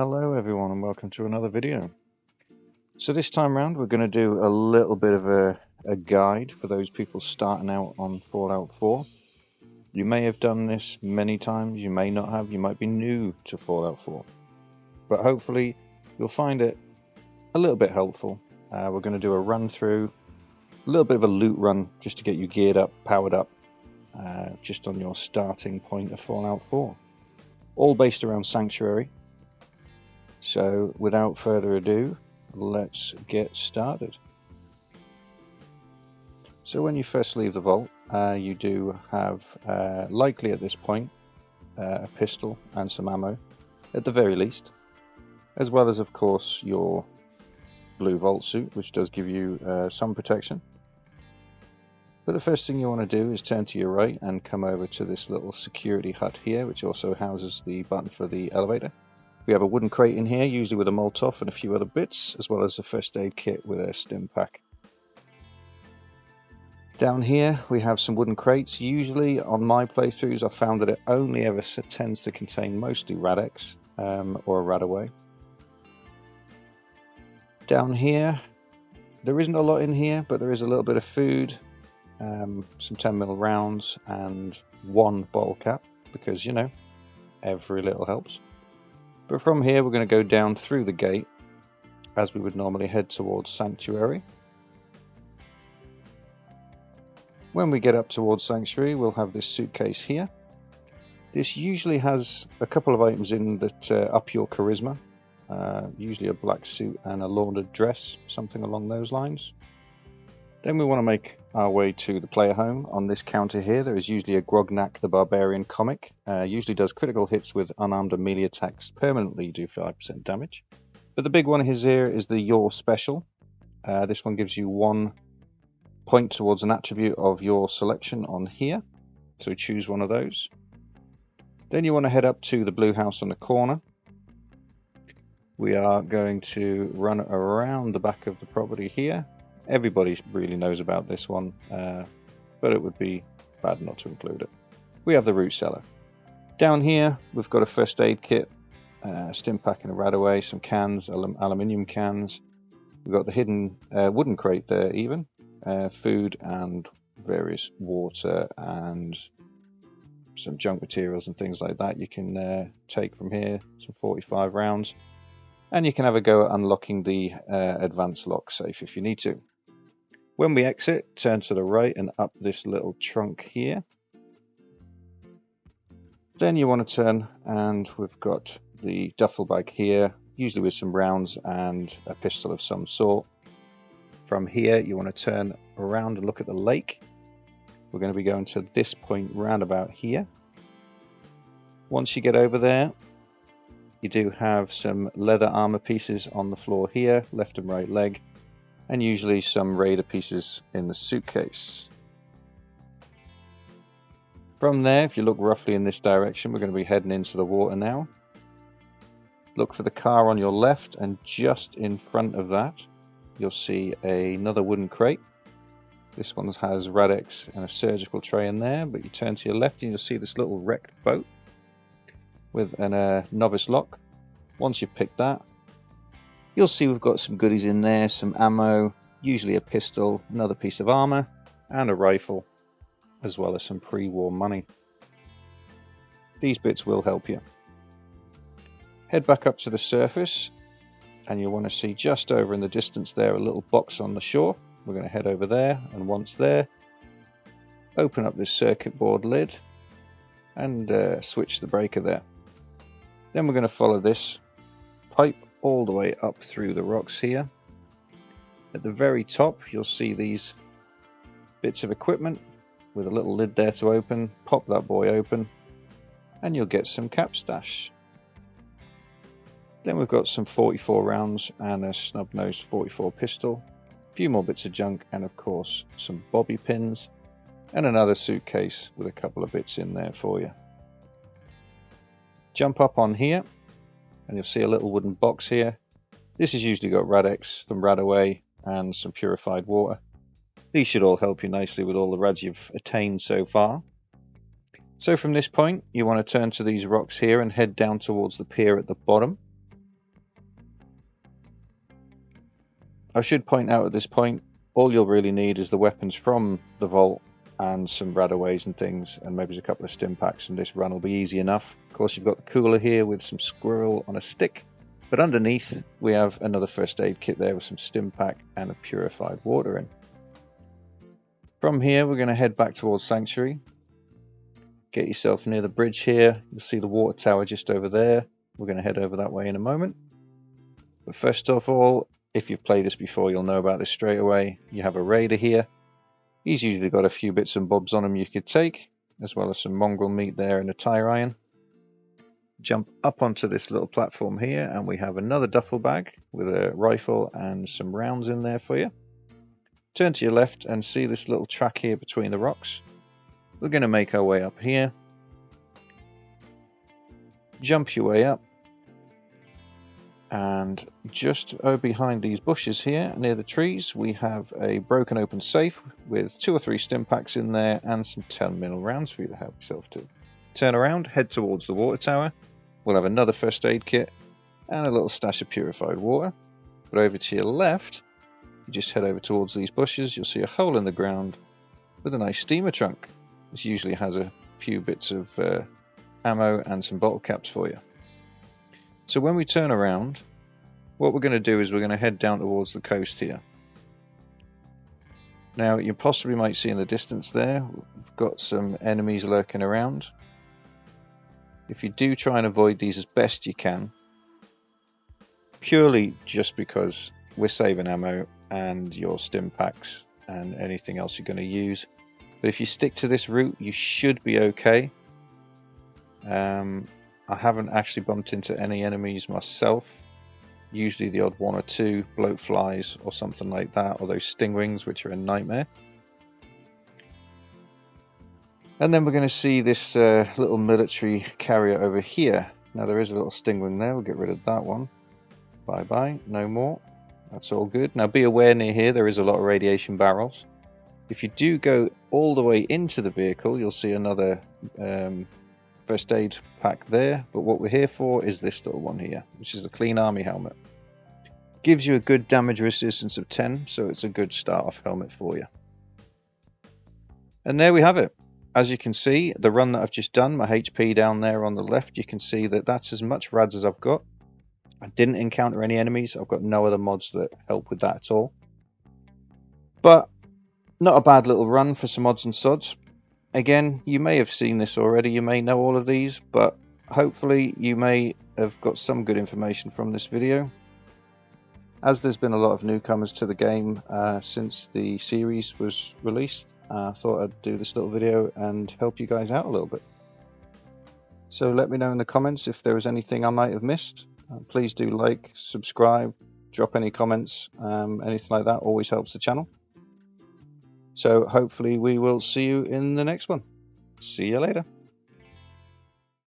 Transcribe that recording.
Hello everyone and welcome to another video. So this time around we're going to do a little bit of a guide for those people starting out on Fallout 4. You may have done this many times, you may not have, you might be new to Fallout 4. But hopefully you'll find it a little bit helpful. We're going to do a run through, a little bit of a loot run just to get you geared up, powered up, just on your starting point of Fallout 4. All based around Sanctuary. So without further ado, let's get started. So when you first leave the vault, you do have, likely at this point, a pistol and some ammo, at the very least, as well as of course your blue vault suit, which does give you some protection. But the first thing you want to do is turn to your right and come over to this little security hut here, which also houses the button for the elevator. We have a wooden crate in here, usually with a Molotov and a few other bits, as well as a first aid kit with a stim pack. Down here we have some wooden crates. Usually on my playthroughs I've found that it only ever tends to contain mostly Rad-X or a Radaway. Down here there isn't a lot in here, but there is a little bit of food, some 10mm rounds and one bottle cap, because you know, every little helps. But from here we're going to go down through the gate as we would normally head towards Sanctuary. When we get up towards Sanctuary we'll have this suitcase here. This usually has a couple of items in that up your charisma, usually a black suit and a laundered dress, something along those lines. Then we want to make our way to the player home. On this counter here there is usually a Grognak the Barbarian comic. Usually does critical hits with unarmed and melee attacks, permanently do 5% damage. But the big one here is the Your Special. This one gives you 1 point towards an attribute of your selection on here, so choose one of those. Then you want to head up to the blue house on the corner. We are going to run around the back of the property here. Everybody really knows about this one, but it would be bad not to include it. We have the root cellar. Down here we've got a first aid kit, stim pack and a Radaway, some cans, aluminium cans. We've got the hidden wooden crate there even, food and various water and some junk materials and things like that you can take from here, some 45 rounds. And you can have a go at unlocking the advanced lock safe if you need to. When we exit, turn to the right and up this little trunk here. Then you want to turn and we've got the duffel bag here, usually with some rounds and a pistol of some sort. From here you want to turn around and look at the lake. We're going to be going to this point round about here. Once you get over there, you do have some leather armor pieces on the floor here, left and right leg, and usually some raider pieces in the suitcase. From there, if you look roughly in this direction, we're going to be heading into the water now. Look for the car on your left, and just in front of that you'll see another wooden crate. This one has Rad-X and a surgical tray in there, but you turn to your left and you'll see this little wrecked boat with a novice lock. Once you've picked that, you'll see we've got some goodies in there, some ammo, usually a pistol, another piece of armor, and a rifle, as well as some pre-war money. These bits will help you. Head back up to the surface, and you'll want to see just over in the distance there a little box on the shore. We're going to head over there, and once there, open up this circuit board lid and switch the breaker there. Then we're going to follow this pipe all the way up through the rocks here. At the very top you'll see these bits of equipment with a little lid there to open. Pop that boy open and you'll get some cap stash. Then we've got some 44 rounds and a snub-nosed 44 pistol, a few more bits of junk, and of course some bobby pins and another suitcase with a couple of bits in there for you. Jump up on here and you'll see a little wooden box here. This has usually got Rad-X, some Radaway and some purified water. These should all help you nicely with all the rads you've attained so far. So from this point you want to turn to these rocks here and head down towards the pier at the bottom. I should point out at this point, all you'll really need is the weapons from the vault and some radaways and things, and maybe a couple of stim packs, and this run will be easy enough. Of course, you've got the cooler here with some squirrel on a stick, but underneath we have another first aid kit there with some stim pack and a purified water in. From here, we're going to head back towards Sanctuary. Get yourself near the bridge here. You'll see the water tower just over there. We're going to head over that way in a moment. But first of all, if you've played this before, you'll know about this straight away. You have a raider here. He's usually got a few bits and bobs on him you could take, as well as some mongrel meat there and a tire iron. Jump up onto this little platform here, and we have another duffel bag with a rifle and some rounds in there for you. Turn to your left and see this little track here between the rocks. We're going to make our way up here. Jump your way up. And just behind these bushes here, near the trees, we have a broken open safe with 2 or 3 stim packs in there and some 10mm rounds for you to help yourself to. Turn around, head towards the water tower. We'll have another first aid kit and a little stash of purified water. But over to your left, you just head over towards these bushes. You'll see a hole in the ground with a nice steamer trunk. This usually has a few bits of ammo and some bottle caps for you. So when we turn around, what we're going to do is we're going to head down towards the coast here. Now, you possibly might see in the distance there, we've got some enemies lurking around. If you do try and avoid these as best you can, purely just because we're saving ammo and your stim packs and anything else you're going to use. But if you stick to this route, you should be okay. I haven't actually bumped into any enemies myself. Usually the odd 1 or 2 bloat flies or something like that, or those stingwings, which are a nightmare. And then we're going to see this little military carrier over here. Now there is a little stingwing there. We'll get rid of that one. Bye bye, no more. That's all good. Now be aware near here there is a lot of radiation barrels. If you do go all the way into the vehicle, you'll see another first aid pack there, but what we're here for is this little one here, which is the clean army helmet. Gives you a good damage resistance of 10, so it's a good start off helmet for you. And there we have it. As you can see, the run that I've just done, my HP down there on the left, you can see that that's as much rads as I've got. I didn't encounter any enemies. I've got no other mods that help with that at all. But not a bad little run for some odds and sods. Again, you may have seen this already, you may know all of these, but hopefully you may have got some good information from this video. As there's been a lot of newcomers to the game since the series was released, I thought I'd do this little video and help you guys out a little bit. So let me know in the comments if there was anything I might have missed. Please do like, subscribe, drop any comments, anything like that always helps the channel. So hopefully we will see you in the next one. See you later.